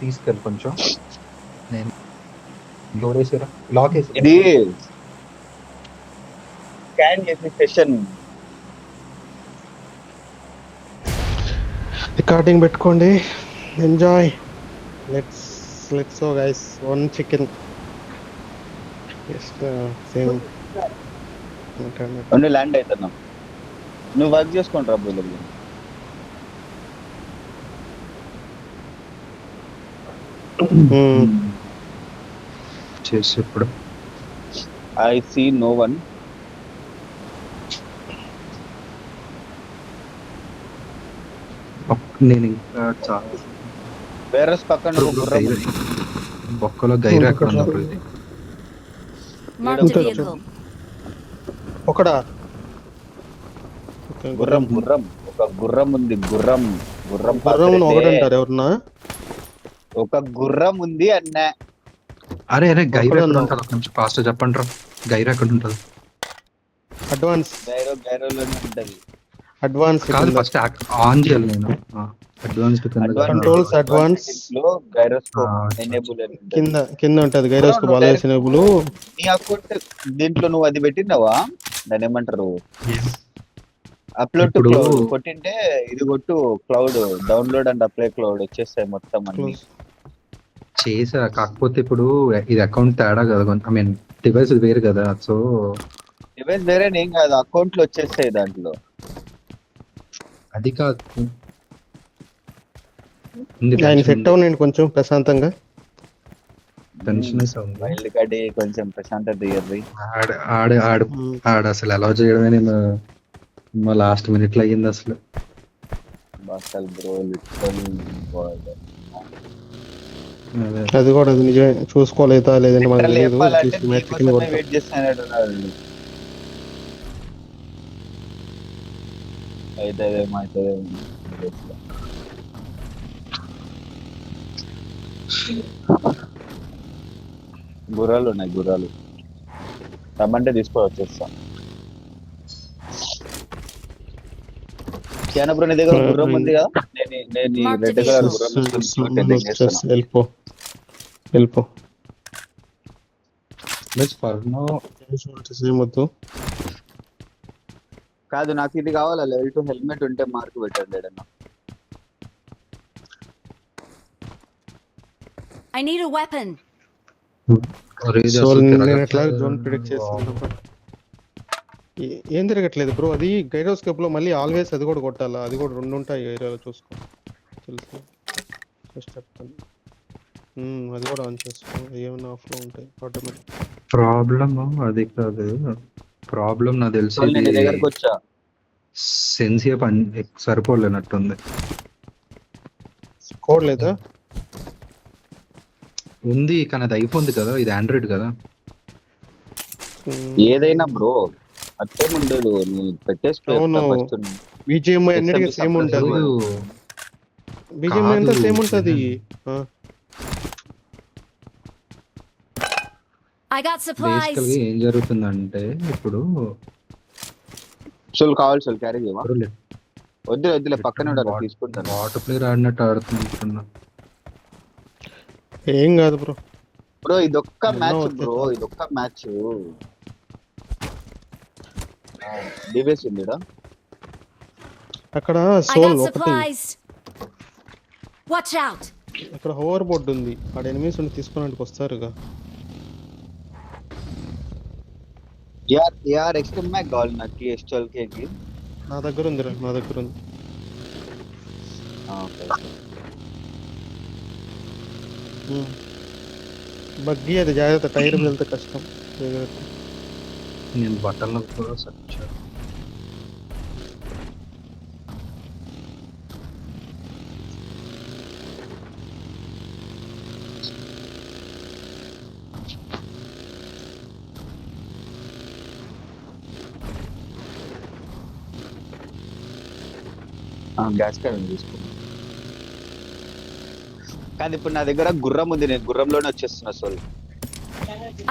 తీసుకెళ్ళి కొంచెం. నేను డోర్ వేసారా, లాక్ వేసారా? ఇది స్కాన్ చేసే సెషన్. రికార్డింగ్ పెట్టుకోండి, enjoy. Let's go guys. 1 chicken same అన్ని ల్యాండ్ అవుతున్నాం. నువ్వు వర్క్ చేసుకుంటా బుల్ చేసి ఇప్పుడు ఐ సీ నో వన్. నేను ఇంకా చాలా వేరే పక్కన ఒక గుర్రం ఉంది. బొక్కలో గైర్ ఎక్కడ ఉన్నప్పుడు ఇది Marked a vehicle. ఒకడా గుర్రం గుర్రం ఒక గుర్రం ఉంది. గుర్రం గుర్రం గుర్రం పాత్ర ఒకటి అయితే అంటారు ఎవరన్నా? ఒక గుర్రం ఉంది అన్న. అరే అరే గైర్ ఒక్కడే ఎక్కడ ఉన్నావు. ఉంటుంది? కొంచెం ఫాస్ట్ చెప్పండి రా. గైర్ ఎక్కడ ఉంటుంది? అడ్వాన్స్ గైరోలోనే ఉంటది. అడ్వాన్స్ కాదు, ఫస్ట్ ఆన్ చేయాలి. నేను అడ్వాన్స్డ్ Controls advance. లో గైరోస్కోప్ Ah, ఎనేబుల్ అని ఉంటది. కింద ఉంటది గైరోస్కోప్ ఆల్వేస్ ఎనేబుల్. నీ అకౌంట్ దీంట్లో నువ్వు అది పెట్టినావా? దాన్ని ఏమంటారు, అప్లోడ్ టు ఇప్పుడు- క్లౌడ్ కొట్టింటే ఇది కొట్టు cloud download and apply cloud వచ్చేస్తాయి మొత్తం అన్ని. చేసా. కాకపోతే ఇప్పుడు ఇది అకౌంట్ తేడా కదా, ఐ మీన్ డివైస్ వేరు కదా. సో డివైస్ వేరే ఏం కాదు, అకౌంట్ లో వచ్చేస్తాయి దాంట్లో. అది కాదు, ఆయన సెట్ అవునండి కొంచెం ప్రశాంతంగా. టెన్షన్ వైల్డ్ కార్డ్ కొంచెం ప్రశాంతత ఇయ్యద్ది. ఆడ అసలు అలౌ చేయడమే నేను మా లాస్ట్ మినిట్ లో అయ్యింది అసలు. అసలు బ్రో లిటరల్ అదే. అది కూడా అది నిజమే. చూసుకోలేదా లేదంటే మనకు తెలియదు. చెప్పాలంటే మెట్రిక్ నీకోసమే కొడతాం. వెయిట్ చేస్తున్నాడు అయితే గుర్రాలు ఉన్నాయి, గుర్రాలు రమ్మంటే తీసుకొని వచ్చేస్తా. బ్రో నీ దగ్గర గుర్రం ఉంది కదా? నేను ఈ రెడ్ కలర్ గుర్రం తీసుకొని వెళ్ళిపో. సేమ్ వద్దు. కాదు, నాకు ఇది కావాలా లెవెల్ 2 హెల్మెట్ ఉంటే మార్క్ పెట్టండి లేడన్నా. I need a weapon. నేను ఎట్లా జోన్ ప్రిడిక్ట్ చేస్తాను. ఏం తిరగట్లేదు బ్రో. అది గైరోస్కోప్ లో మళ్ళీ ఆల్వేస్ అది కూడా కొట్టాలా. అది కూడా 2 ఉంటాయి గైరోలో, చూసుకో. తెలుసు, చెప్తాను. అది కూడా ఆన్ చేసుకో. ఏమైనా ఆఫ్ లో ఉంటాయి ఆటోమేటిక్. ప్రాబ్లమ్ అది కాదు. ప్రాబ్లం నాకు తెలిసి నేను దగ్గరకు వచ్చా. సెన్సియా సరిపోలేనట్టుంది. కోడ్ లేదా? ఉంది కానీ అది అయిపోయింది కదా, ఇది ఆండ్రాయిడ్ కదా. ఏదైనా బ్రో అట్టేం ఉండదు, నువ్వు పెట్టేసుకో. అవును. ఫస్ట్ బీజిఎంఐ అన్నిటికీ సేమ్ ఉంటుంది. బీజిఎంఐ అంతా సేమ్ ఉంటుంది. I got supplies. బేసికల్గా ఏం జరుగుతుందంటే ఇప్పుడు కావాలి సోల్ క్యారీ చేయవా? వద్దులే పక్కనే ఉండాలి, తీసుకుంటాను. వాటర్ ప్లేయర్ ఆడినట్టు ఆడుతున్నా. ఏం కాదు బ్రో. బ్రో ఇదొక్క మ్యాచ్ డివైస్ ఉందిడా అక్కడ. I సోల్ got ఒకటి. supplies. Watch out. అక్కడ హోవర్ బోర్డ్ ఉంది. ఆడ ఎనిమిస్ ఉండి తీసుకోవడానికి వస్తారుగా. यार एक्स्ट्रा मैं गॉल नक्की एस्टल के की నా దగ్గర ఉంది. ఓకే. బగ్గి అది జాగ్రత్త. టైర్ వెళ్తే కష్టం. నేను బట్టల్లో కూడా సెర్చ్ గ్యాస్ క్యాన్ తీసుకున్నా. కానీ ఇప్పుడు నా దగ్గర గుర్రం ఉంది, నేను గుర్రంలోనే వచ్చేస్తున్నా. సోల్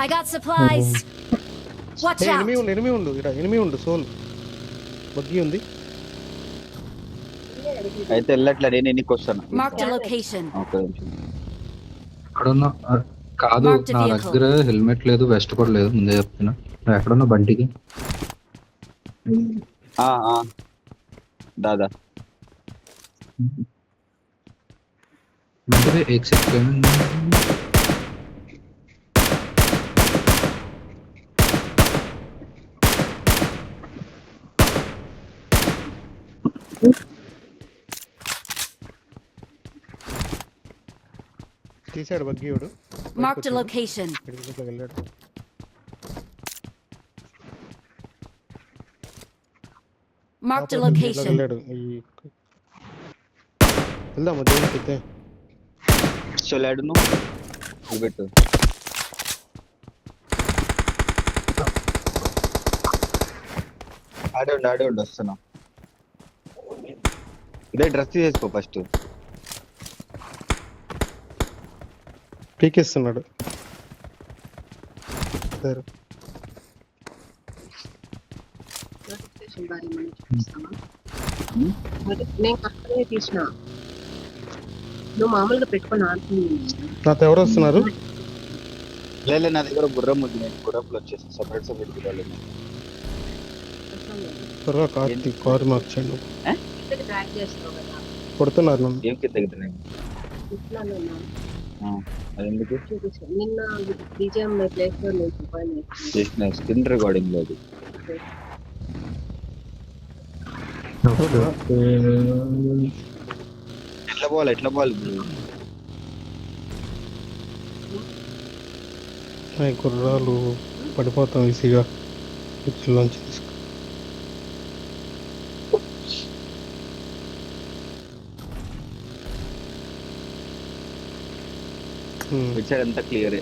I got supplies. Watch out. Enemy ఉండు సోల్. బగ్గి ఉంది. అయితే వెళ్ళట్లే, నేను ఎన్నికి వస్తాను. Marked a location. ఓకే. ఎక్కడున్నా కాదు, Marked a నా vehicle. దగ్గర హెల్మెట్ లేదు, వెస్ట్ కూడా లేదు, ముందే చెప్తున్నా. నువ్వు ఎక్కడున్నా బండికి ఆ, ఆ. దాదా బండికి एक सेकंड తీసాడు బగ్గీయుడు. Marked a location. ఇట్లా వెళ్ళాడు. Marked a ఇట్లా location. వెళ్ళాడు. వెళ్దామా దేవునికి అయితే? చలాడు నువ్వు పెట్టు. ఆడే ఉండు వస్తున్నా. ఇదే డ్రెస్ తీసేసుకో ఫస్ట్. పీకేస్తున్నాడు. సరే నోటిఫికేషన్ భారీ మనం చూపిస్తామా? నేను కరెక్ట్గా తీసిన. నువ్వు మామూలుగా పెట్టుకొని ఆడుతుంది. నాతో ఎవరు వస్తున్నారు? లేదు నా దగ్గర గుర్రం ఉంది, నేను గుర్రంలో వచ్చేసి సపరేట్ గుర్రాలు ఉన్నాయి. త్వరగా కారు మార్చండి. ఇక్కడికి ట్రాక్ చేస్తావు కదా, కొడుతున్నారు నన్ను. ఏం కింద గిట్ల ఇట్లా అది ఎందుకు చూపించాను. నిన్న బీజేఎం ప్లేస్ లో నేను చెప్పాను. చేసిన స్క్రీన్ రికార్డింగ్ లేదు. ఎట్లా పోవాలి గుర్రాలు పడిపోతాం ఈజీగా. ఇట్లోంచి తీసుకో. పిక్చర్ అంతా క్లియరే.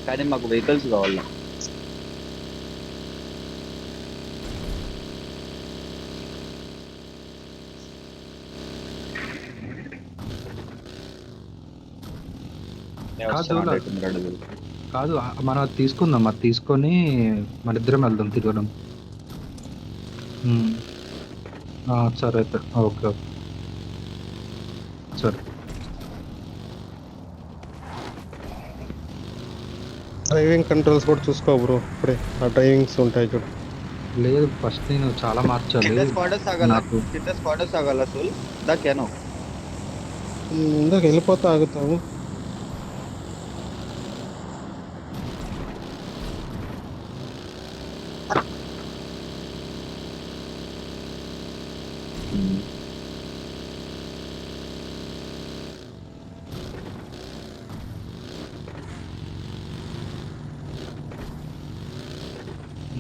కానీ మాకు వెహికల్స్ కావాలి. కాదు, మనం అది తీసుకుందాం, అది తీసుకొని మన ఇద్దరం వెళ్దాం తిరగడం. సరే అయితే ఓకే ఓకే సరే. డ్రైవింగ్ కంట్రోల్స్ కూడా చూసుకో బ్రో. ఇప్పుడే ఆ డ్రైవింగ్స్ ఉంటాయి చూడు. లేదు ఫస్ట్ నేను చాలా మార్చాలి నాకు. స్క్వాడర్స్ ఆగాల సోల్ దాకేనో ముందుకు వెళ్ళిపోతా ఆగుతాము.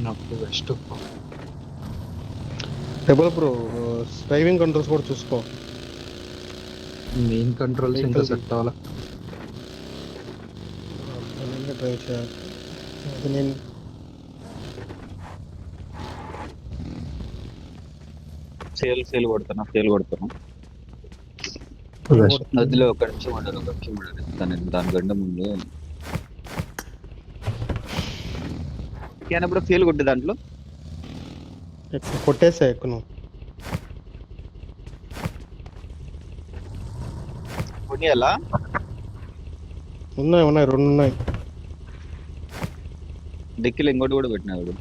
నాకు west double bro driving controls కూడా చూసుకో. మెయిన్ కంట్రోల్స్ ఇంకా సెట్ అవ్వాలా. డ్రైవ్ చేయాలి. అది నేను సేల్ కొడతాను నదిలో ఒక నిమిషం ఉండదు దానికంటే ముందు ఇప్పుడు ఫెయిల్ కొట్టే దాంట్లో కొట్టేసా ఎక్కువ. కొనియాలా? ఉన్నాయి 2 ఉన్నాయి. డిక్కీలో ఇంకోటి కూడా పెట్టినాడు.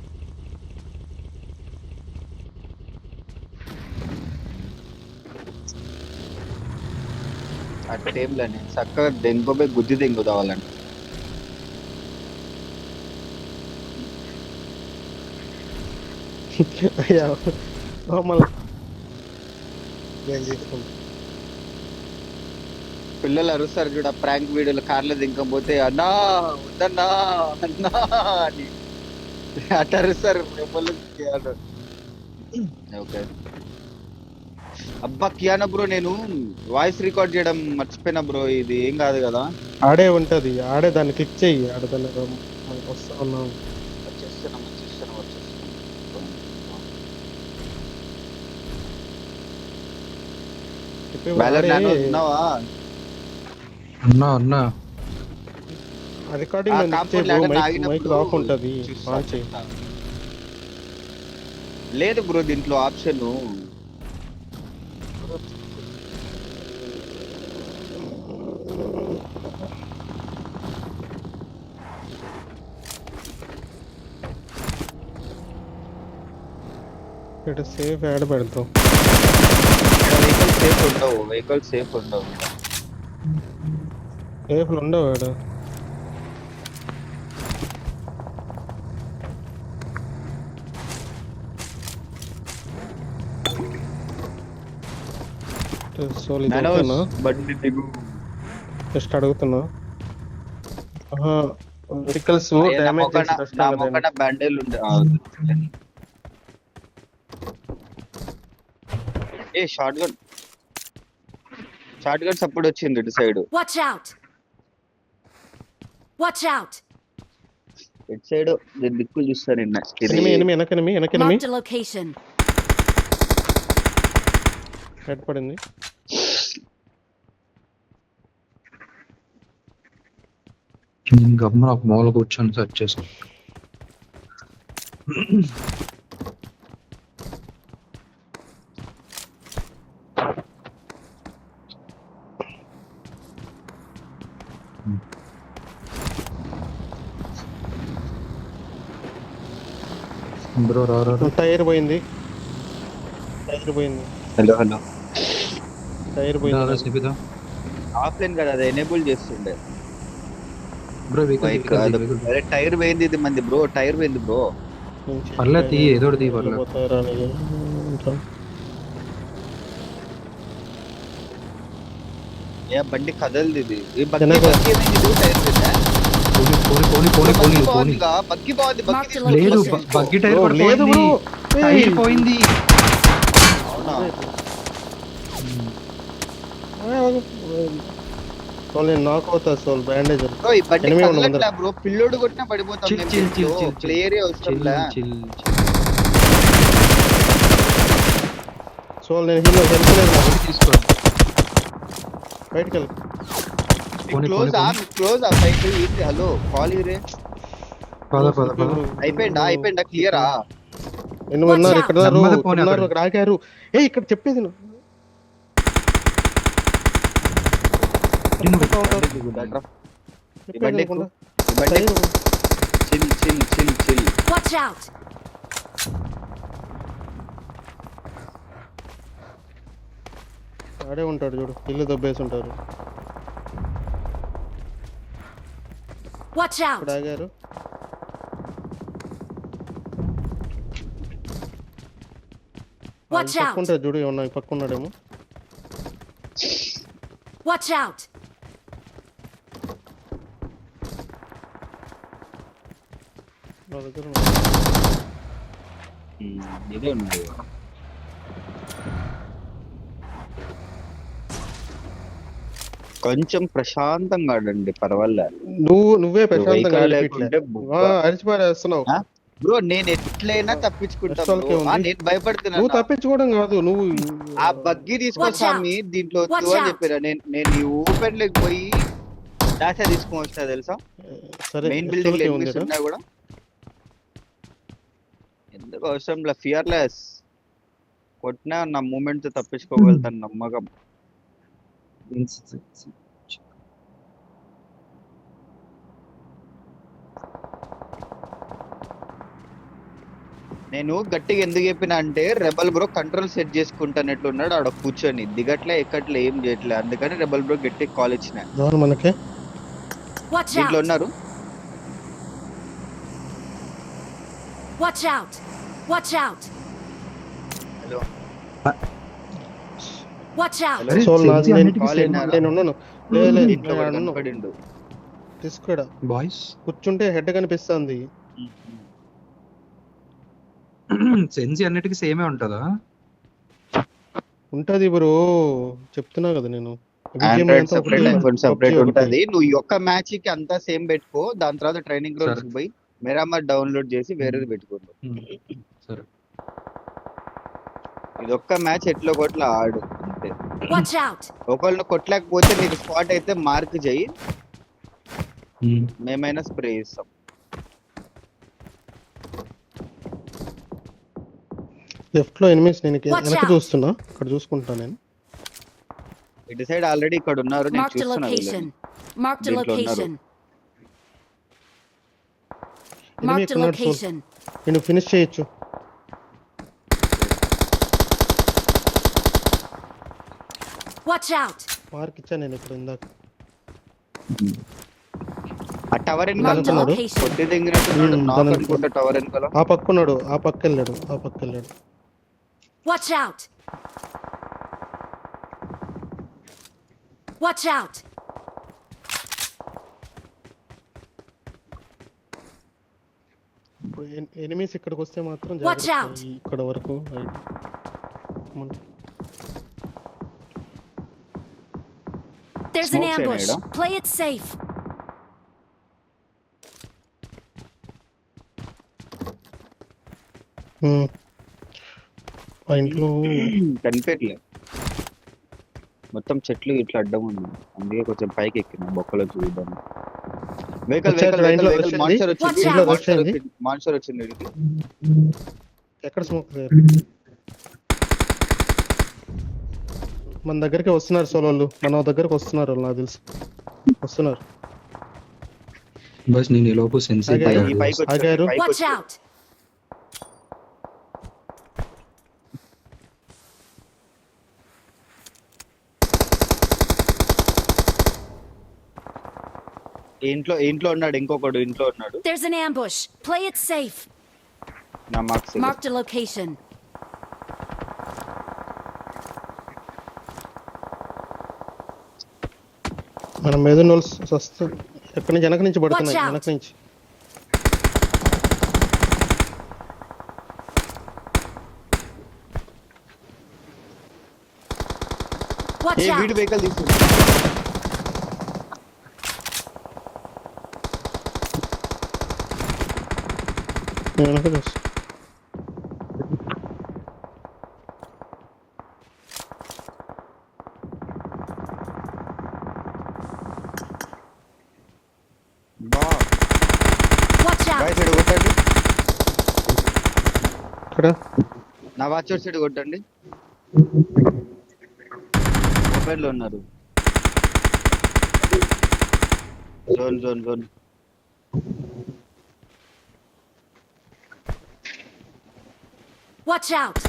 ఆ టైంలోనే చక్కగా దెంగపోయి గుద్ది దెంగుతావాలంట. అయ్యా మళ్ళీ పిల్లలు అరుస్తారు చూడ ప్రాంక్ వీడియోలు కార్లో దింకపోతే అన్నా వద్దన్నా అన్నా అని అట్ట అరుస్తారు. ఓకే అబ్బా కియానా బ్రో, నేను వాయిస్ రికార్డ్ చేయడం మర్చిపోయినా బ్రో. ఇది ఏం కాదు కదా? ఆడే ఉంటది, ఆడే దాన్ని క్లిక్ చెయ్యి. ఆడే దాన్ని వస్తా ఉన్నాం. వచ్చేస్తున్నాం. ఉన్నా రికార్డింగ్ మైక్ ఆఫ్ ఉంటది. లేదు బ్రో దీంట్లో ఆప్షన్ ఇక్కడ సేఫ్ యాడ్ పెడతాం. వెహికల్ సేఫ్ ఉండవు. సేఫ్లు ఉండవు ఆడ. సోల్ ఇది ఓకేనా? బండి దిగు. జస్ట్ అడుగుతున్నా. వెహికల్స్ డ్యామేజ్ చేసి నా కష్టం కదా. మొక్కన బ్యాండేల్ ఉండే. ఏ షార్ట్ గన్ సపోర్ట్ వచ్చింది ఇటు side. Watch out! Watch out! ఇటు సైడ్ నేను దిక్కులు చూస్తాను నిన్న. Enemy Marked a location. Head పడింది. నేను గమ్మున ఒక మూల కూర్చొని సెర్చ్ చేసాను. బ్రో రా టైర్ పోయింది. హలో టైర్ పోయింది. చెప్పిదా ఆఫ్లైన్ కదా, అది ఎనేబుల్ చేస్తుండే. బ్రో బైక్ అరే టైర్ పోయింది. ఇది మంది బ్రో, టైర్ పోయింది బ్రో. పర్లే తీ, ఏదో ఒకటి తీ పర్లే. ఏ బండి కదలది ఇది. ఈ వెనక. బగ్గి ఏమైంది? ఇది టైర్ పోయిందా? పోనీ. బగ్గి బాగుంది. Marked a లేదు location. బగ్గి టైర్ Bro, లేదు పడిపోయింది. bro. టైర్ పోయింది. అవునా? సోల్ నేను నాక్ అవుతా. Soul bandage. బ్రో ఈ బండి ఎనిమిది వందల కదలట్లా బ్రో. పిల్లోడు కొట్టినా పడిపోతాం. చిల్. క్లియర్ అవసరంలా. సోల్ నేను హీల్ హెల్ప్ లేదు. తీసుకో. బయటికి వెళ్ళి క్లోజ్ ఆ సైట్. హలో కాల్ రే. పద. అయిపోయిందా క్లియరా? ఎన్ని ఉన్నారు ఇక్కడ? నెమ్మది పోనీ ఉన్నారు అక్కడ. ఇక్కడ ఆగారు. ఇక్కడ చెప్పేది నువ్వు. ఈ బండి చిల్. Watch out! ఆడే ఉంటాడు చూడు. ఇల్లు దబ్బేసి ఉంటారు. Watch out! ఇక్కడ ఆగారు. Watch out! పక్కుంటాడు చూడు. ఏమన్నా పక్క ఉన్నాడేమో. Watch out! నా దగ్గర ఇదే ఉంది. కొంచెం ప్రశాంతంగా ఆడండి, పర్వాలే. నువ్వే ప్రశాంతంగా వెహికల్ ఆడిపిట్లే. లేకుంటే బుగ్గ. అరిచిపారేస్తున్నావు. బ్రో నేను ఎట్లయినా తప్పించుకుంటా Restaurant కే bro. ఉంది. నేను భయపడుతున్నా. నువ్వు తప్పించుకోవడం కాదు. నువ్వు ఆ బగ్గి తీసుకొచ్చామి దీంట్లో వద్దు Watch అని out. చెప్పారా. నేను ఈ ఓపెన్ లేక పోయి డాటా తీసుకొని వస్తా తెలుసా. సరే మెయిన్ బిల్డింగ్ restaurant కే ఉంది ఉన్నా కూడా ఎందుకు అవసరం లే. ఫియర్లెస్ కొట్టినా నా మూమెంట్ తో తప్పించుకోగలుగుతాను నమ్మకం. నేను గట్టిగా ఎందుకు చెప్పినా అంటే రెబల్ బ్రో కంట్రోల్ సెట్ చేసుకుంటానట్లున్నాడు ఆడ కూర్చొని. దిగట్లే ఎక్కట్లే ఏం చేయట్లే. అందుకని రెబల్ బ్రో గట్టిగా కాల్ ఇచ్చిన. ఎవరు మనకి? Watch దీంట్లో out! ఉన్నారు. Watch out! Watch out! Hello Watch out! Hello సోల్ నాది. కాల్ అయినారా? నేను ఉన్నాను. లేదు దీంట్లో ఒకడు కనపడిండు. తీసుకురా. బాయ్స్ కూర్చుంటే హెడ్ కనిపిస్తుంది. సెన్సీ అన్నిటికీ సేమే ఉంటుందా? ఉంటది బ్రో, చెప్తున్నా కదా నేను. ఆండ్రాయిడ్ సెపరేట్, ఐఫోన్ సెపరేట్ ఉంటది. నువ్వు ఈ ఒక్క మ్యాచ్ కి అంతా సేమ్ పెట్టుకో. దాని తర్వాత ట్రైనింగ్ గ్రౌండ్స్ కి పోయి మిరామర్ డౌన్లోడ్ చేసి వేరేది పెట్టుకోండి. సరే. ఇది ఒక్క మ్యాచ్ ఎట్లో కొట్ల ఆడు అంతే. Watch out! ఒకళ్ళు కొట్టలేకపోతే నీకు స్పాట్ అయితే మార్క్ చెయ్యి, మేమైనా స్ప్రే చేస్తాం. లెఫ్ట్ లో ఎనిమిస్. నేను Watch వెనక out. చూస్తున్నా. ఇక్కడ చూసుకుంటా నేను. ఇటు సైడ్ ఆల్రెడీ ఇక్కడ ఉన్నారు. నేను Marked a చూస్తున్నా location. Marked a దీంట్లో ఉన్నారు. location. ఎనిమి Marked a ఇక్కడ ఉన్నాడు. location. నేను ఫినిష్ చేయొచ్చు. Watch out! మార్క్ ఇచ్చాను నేను ఇప్పుడు ఇందాక. ఆ టవర్ Marked a వెనకాల location. కొట్టి దిగినట్టున్నాడు Hmm, నాకు తన- అనుకుంటా టవర్ వెనకాల. ఆ పక్కున్నాడు, ఆ పక్క వెళ్ళాడు, ఆ పక్క వెళ్ళాడు. Watch out! Watch out! ఇప్పుడు ఎనిమీస్ ఇక్కడికి వస్తే మాత్రం Watch జాగ్రత్త. out. ఇక్కడ వరకు right. There's an Smoke ambush. grenade, Play it safe. ఆ ఇంట్లో కనిపెట్టలే మొత్తం చెట్లు ఇట్లా అడ్డం ఉంది, అందుకే కొంచెం పైకి ఎక్కిన బొక్కలో చూద్దాం. వెహికల్ వచ్చాడు, వెహికల్ ఇంట్లో వెహికల్ వచ్చింది. మాన్సర్ వచ్చింది, ఇంట్లో మాన్సర్ వచ్చింది. వచ్చింది, మాన్సర్ వచ్చింది వీడికి. ఎక్కడ స్మోక్ మన దగ్గరికి వస్తున్నారు సోలోళ్ళు, మన దగ్గరకు వస్తున్నారు వాళ్ళు, నాకు తెలుసు వస్తున్నారు. బస్ నేను ఈ లోపు సెన్స్ ఆగారు. ఈ పైకి వచ్చారు, ఆగారు. ఈ పైకి Watch వచ్చారు. out! ఇంట్లో ఇంట్లో ఉన్నాడు, ఇంకొకడు ఇంట్లో ఉన్నాడు. There's an ambush. Play it safe. నా మార్క్స్ Marked a location. మనం మీద వస్తు ఎక్కడి నుంచి వెనక నుంచి పడుతున్నాయి, Watch out. వెనక నుంచి. Watch ఏ out! వీడి వెహికల్ తీసుకుంది. వెనక చూస్తా. బా Watch బాయ్ out! సైడ్ కొట్టండి, ఇక్కడ నా వాచ్ సైడ్ కొట్టండి. మొబైల్ లో ఉన్నారు. Zone zone zone Watch out!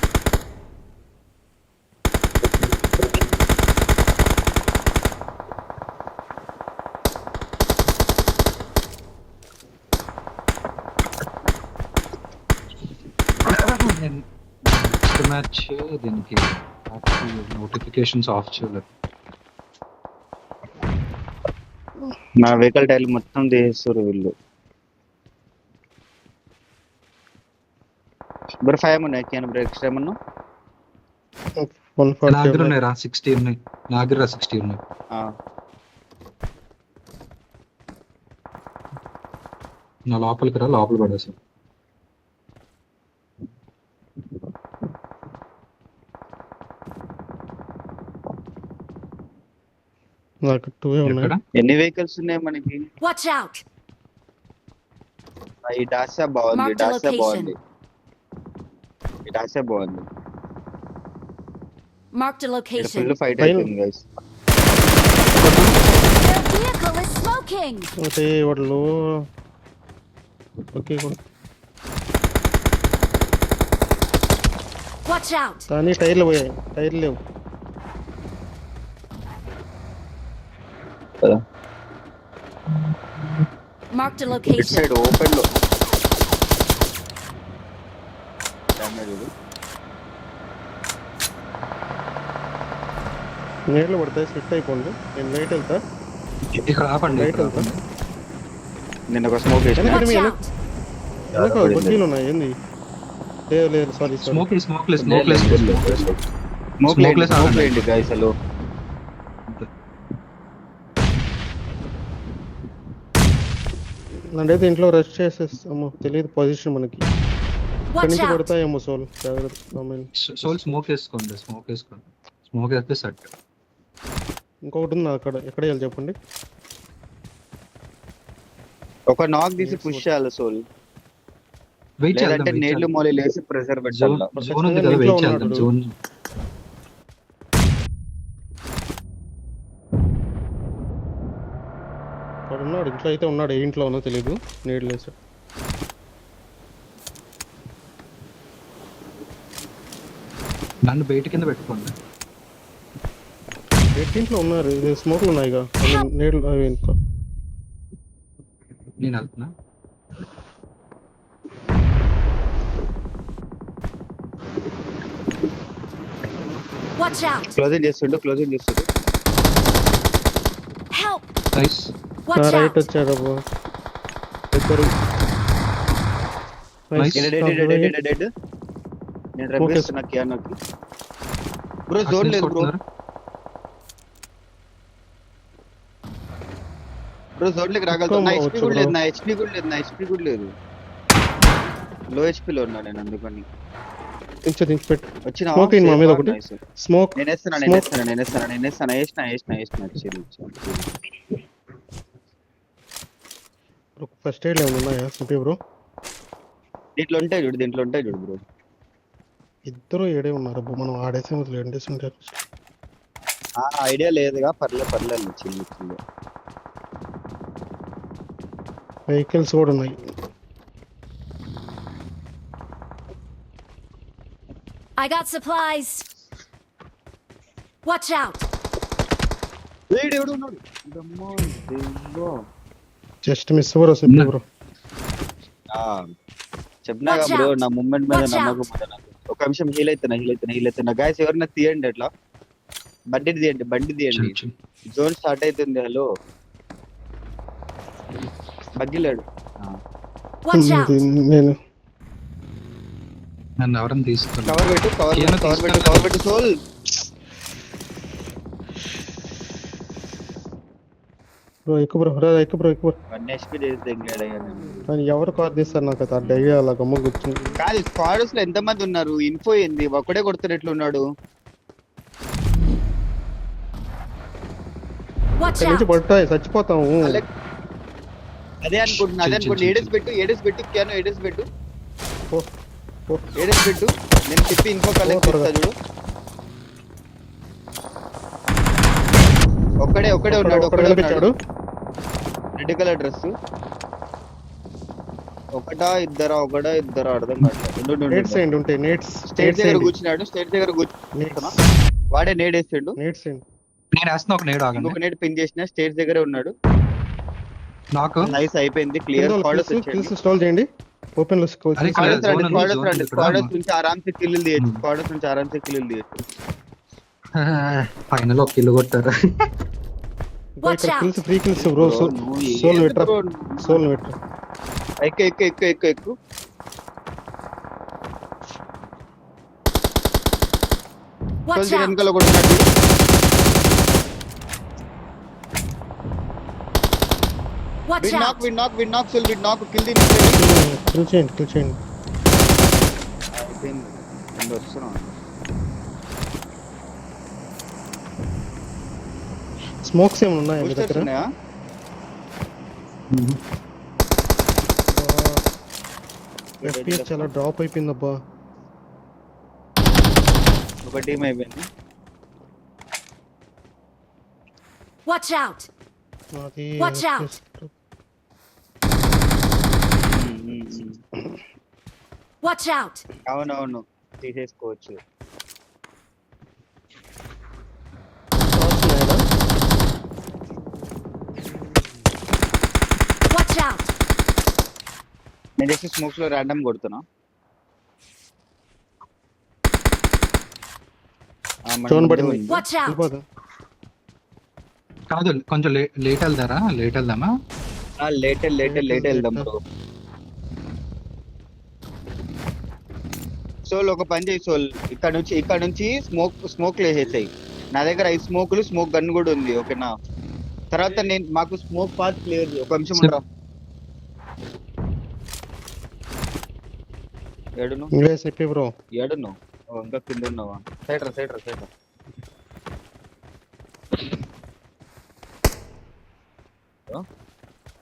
Next match దీనికి నోటిఫికేషన్స్ ఆఫ్ చేయలేదు. నా వెహికల్ టైల్ మొత్తం తీసేస్తారు వీళ్ళు. బ్రో 5 ఉన్నాయి, క్యాన్ బ్రేక్స్ ఏమన్నా? 140 నా దగ్గర ఉన్నాయి రా 60 ఉన్నాయి, నా దగ్గర 60 ఉన్నాయి. నా లోపలికి రా, లోపల పడేసాను. నాకు 2 ఉన్నాయి. ఎక్కడ? ఎన్ని వెహికల్స్ ఉన్నాయి మనకి? Watch out! ఈ డాసా బాగుంది, Mark the డాసా location. బాగుంది, ఈ డాసా బాగుంది. Marked a location. Full fight Fine. అవుతుంది guys. Their vehicle is smoking. అంటే వాళ్ళు ఓకే Watch out! కానీ టైర్లు పోయాయి, టైర్లు లేవు. Marked a it location. Side open లో డ్యామేజ్ ఇది. నీళ్ళు పడతాయి, సెట్ అయిపోండి. నేను నైట్ వెళ్తా, ఇక్కడ ఆపండి, నైట్ ఇక్కడ వెళ్తా. ఆపండి. నిన్న ఒక స్మోక్ వేసిన వెనక Watch మీ out! వెనక బగ్గీలు ఉన్నాయి ఏంది? లేదు లేదు, sorry sorry. Smoke less smoke Smoke less smoke ఆగండి. లేండి గైస్. హలో నన్నైతే ఇంట్లో రెస్ట్ చేసేస్తాము, తెలియదు పొజిషన్ మనకి. ఇక్కడి Watch నుంచి out! పడతాయేమో సోల్, జాగ్రత్త. సోల్ స్మోక్ వేసుకోండి, స్మోక్ వేసుకోండి. స్మోక్ వేస్తే సెట్. ఇంకొకటి ఉంది అక్కడ, ఎక్కడ వెళ్ళి చెప్పండి. ఒక నాక్ తీసి పుష్ చేయాలి సోల్, వెయిట్ లేదంటే చేద్దాం, నీళ్లు మూలలు వేసి ప్రెషర్ జోన్ పెట్టాలి. జోన్ ఉంది కదా, ఇంట్లో వెయిట్ ఉన్నాడు. చేద్దాం. జోన్ వాడు ఉన్నాడు ఇంట్లో, అయితే ఉన్నాడు. ఏ ఇంట్లో ఉన్నో తెలియదు, నీళ్ళు వేసాడు. నన్ను బయట కింద పెట్టుకోండి. దీంట్లో ఉన్నారు ఇది స్మోక్లు ఉన్నాయిగా నీళ్ళు అవి ఇంకో నేను వెళ్తున్నా. Watch out! క్లోజింగ్ చేస్తుండు. Help! Nice. Watch right out! వచ్చాడు అబ్బా ఇద్దరు Nice. డెడ్. నేను రబ్బిస్తున్నా కియానోకి. బ్రో జోన్ లేదు బ్రో. జోన్ లేక రాగలుగుతా. నా హెచ్పి కూడా లేదు. లో హెచ్పి లో ఉన్నా నేను అందుకని. దించి పెట్టు వచ్చిన స్మోక్ ఇన్ మా మీద ఒకటి స్మోక్ నేనేస్తున్నా. ఫస్ట్ ఎయిడ్ ఏమైనా ఉన్నాయా సింపి బ్రో దీంట్లో ఉంటాయి చూడు బ్రో. ఇద్దరు ఏడే ఉన్నారు అబ్బా మనం ఆడేసే మొదలు ఎండేసి ఉంటారు ఆ ఐడియా లేదుగా పర్లేదు చిల్లు. వెహికల్స్ కూడా ఉన్నాయి I got supplies! Watch out! వీడు ఉన్నాడు. జస్ట్ మిస్ బ్రో సింపి బ్రో చెప్పినాగా Watch బ్రో out. నా మూమెంట్ మీద Watch నమ్మకం ఉంది నాకు. ఒక నిమిషం హీల్ అవుతున్నా గైస్ ఎవరన్నా తీయండి అట్లా బండి తీయండి. జోన్ స్టార్ట్ అవుతుంది. హలో బగ్గిలేడు. Watch out! నేను నన్ను ఎవరైనా తీసుకున్నా. కవర్ పెట్టు సోల్. బ్రో ఎక్కువ 1 HP చేస్తే కానీ ఎవరు కార్ తీస్తారు నాకు అది ఐడియా అలా గమ్మ కూర్చుంది కాదు స్క్వాడ్స్ లో ఎంత మంది ఉన్నారు? ఇన్ఫో ఏంది? ఒక్కడే కొడుతారు ఎట్లున్నాడు? Watch ఇక్కడ నుంచి out! పడతాయి చచ్చిపోతాము అదే అనుకుంటున్నా. ఏడేసి పెట్టు క్యాను ఏడేసి పెట్టు. నేను చెప్పి ఇన్ఫో కలెక్ట్ చేస్తా చూడు. ఒక్కడే ఉన్నాడు. Red colour dress. ఒకటా ఇద్దరా అర్థం కావట్లేదు. స్టేజ్ దగ్గర కూర్చున్నాడు. వాడే నేడ్ వేసాడు. నేను వేస్తున్నా ఒక నేడు ఆగండి. ఇంకొక నేడ్ పిన్ చేసిన స్టేజ్ దగ్గరే ఉన్నాడు. నాకు నైస్ అయిపోయింది. క్లియర్ స్టాల్ చేయండి ఓపెన్ లో అరే స్క్వాడర్స్ నుంచి ఆరాంసే కిల్లులు తీయచ్చు. ఫైనల్ ఒక కిల్లు కొట్టారు. Watch out! Free kills bro సోల్ వెట్రా ఎక్కు. Watch out! వెనకాల కొడుతున్నాడు. Watch out! విన్ నాక్ కిల్ ది. కిల్ చేయండి వస్తున్నాం. స్మోక్స్ ఏమైనా ఉన్నాయా మీ దగ్గర ఉన్నాయా? FPS చాలా డ్రాప్ అయిపోయింది అబ్బా ఒక టీం అయిపోయింది. Watch out! అది Watch out! Watch out! అవునవును తీసేసుకోవచ్చు. Watch out! నేను జస్ట్ స్మోక్స్ లో ర్యాండమ్ కొడుతున్నా. జోన్ పడింది. Watch out! కాదు కొంచెం లేట్ వెళ్దామా? లేట్ వెళ్దాం బ్రో. సోల్ ఒక పని చేయి సోల్, ఇక్కడ నుంచి స్మోక్ వేసేసాయి. నా దగ్గర 5 స్మోకులు స్మోక్ గన్ కూడా ఉంది. ఓకేనా? తర్వాత మాకు స్మోక్ పాత్ క్లియర్. ఒక నిమిషం ఉండరా. ఏడును బ్రో ఏడును ఇంకా కింద ఉన్నావా? సైడ్ రా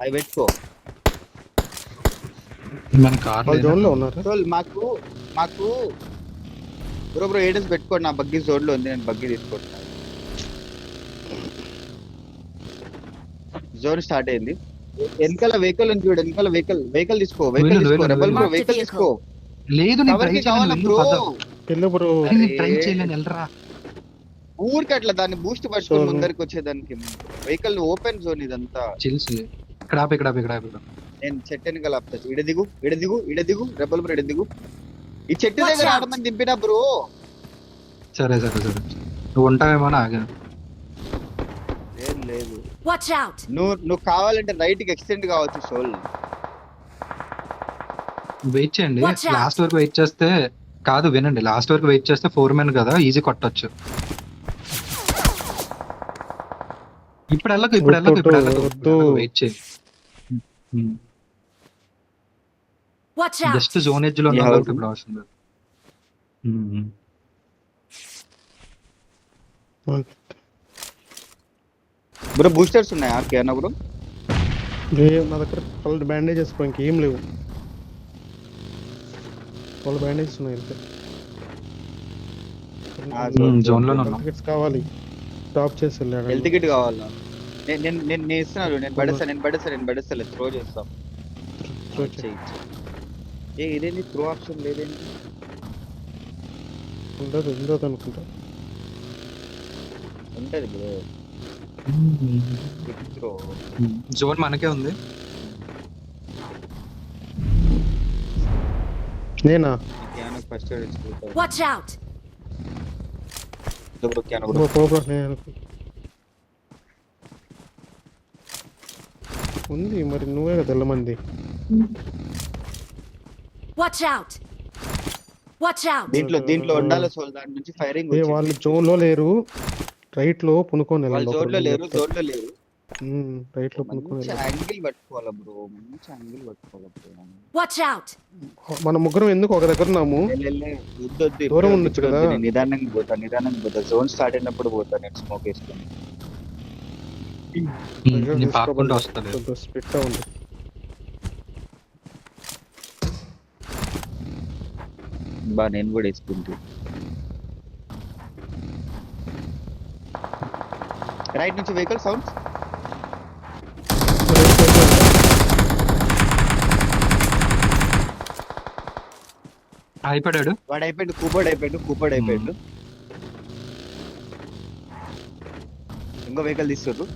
అవి పెట్టుకో. మన కార్ జోన్ లో ఉన్నారు. సోల్ మాకు బ్రో ఏడెస్ పెట్టుకోండి. నా బగ్గి జోన్ లో ఉంది. నేను బగ్గి తీసుకుంటున్నా. జోన్ స్టార్ట్ అయింది. వెనకాల వెహికల్ ఉంది చూడు. వెహికల్ తీసుకో. రెబల్ బ్రో వెహికల్ తీసుకో. లేదు ఎవరికి కావాలా బ్రో? బ్రో ట్రై చేయలేను. వెళ్ళరా ఊరికి అట్లా దాన్ని బూస్ట్ పట్టుకొని Zone. ముందరికి వచ్చేదానికి వెహికల్ ఓపెన్ జోన్ ఇదంతా. చిల్స్ ఇక్కడ ఆపు, ఇక్కడ ఆపు, ఇక్కడ ఆపు. నేను చెట్టు వెనకాల ఆపుతా. ఇడ దిగు రెబల్ బ్రో, ఇడ దిగు. ఈ చెట్టు Watch దగ్గర out. ఆడమని దింపినా బ్రో. సరే సరే సరే, నువ్వు ఉంటావేమో అని ఆగా. ఏం లేదు, Watch out! నువ్వు కావాలంటే రైట్ కి ఎక్స్టెండ్ కావచ్చు సోల్. వెయిట్ చేయండి, Watch out. లాస్ట్ వరకు వెయిట్ చేస్తే కాదు, వినండి, లాస్ట్ వరకు వెయిట్ చేస్తే 4 men కదా ఈజీ కొట్టొచ్చు. ఇప్పుడు వెళ్ళకు, ఇప్పుడు వెళ్ళకు, ఇప్పుడు వెళ్ళకు, వద్దు. వెయిట్ చేయి. Watch out! Just zone edge లో ఉన్న Yeah. వాళ్ళకి ఇప్పుడు అవసరం లేదు. బ్రో బూస్టర్స్ ఉన్నాయా కేనా బ్రో? నా దగ్గర కలర్ బ్యాండేజెస్ ఇంకేం లేవు. వాళ్ళు బ్యాండేజెస్ ఉన్నాయి అంతే. zone లోనే ఉన్నాం. టికెట్స్ కావాలి, డ్రాప్ చేసి వెళ్ళాడు. హెల్త్ కిట్ కావాలా? నేను ఇస్తున్నాను, నేను పడేస్తా త్రో చేస్తాం. Throw చేయి. ఇదేంటి త్రో ఆప్షన్ లేదేంటి? ఉండదు అనుకుంటా. ఉంటది బ్రో త్రో. జోన్ మనకే ఉంది. నేనా కేనా ఫస్ట్ ఎయిడ్ ఇచ్చుకుంటా Watch out! బ్రో. కేనా బ్రో పోబ్రా నేను ఉంది మరి, నువ్వే కదా తెల్లమంది. Watch out! Watch out! దీంట్లో ఉండాలి సోల్. దాని నుంచి ఫైరింగ్ వాళ్ళు జోన్ లో లేరు, రైట్ లో పునుకొని వాళ్ళు వెళ్ళాలి. జోన్ లో లేరు. రైట్ లో పునుకొని మంచి వెళ్ళాలి. యాంగిల్ పట్టుకోవాలా బ్రో, మంచి యాంగిల్ పట్టుకోవాలా బ్రో. Watch out! మన ముగ్గురం ఎందుకు ఒక దగ్గర ఉన్నాము? దూరం ఉండొచ్చు కదా. నిదానంగా పోతా. జోన్ స్టార్ట్ అయినప్పుడు పోతా నేను స్మోక్ వేసుకొని. నేను పాక్కుంటూ వస్తాను. కొంచెం స్ప్లిట్ ఉంది. నేను కూడా వేసుకుంటూ రైట్ నుంచి వెహికల్ సౌండ్స్. అయిపోయాడు. వాడు అయిపోయాడు, కూపర్డ్ అయిపోయాడు. ఇంకో వెహికల్ తీస్తారు.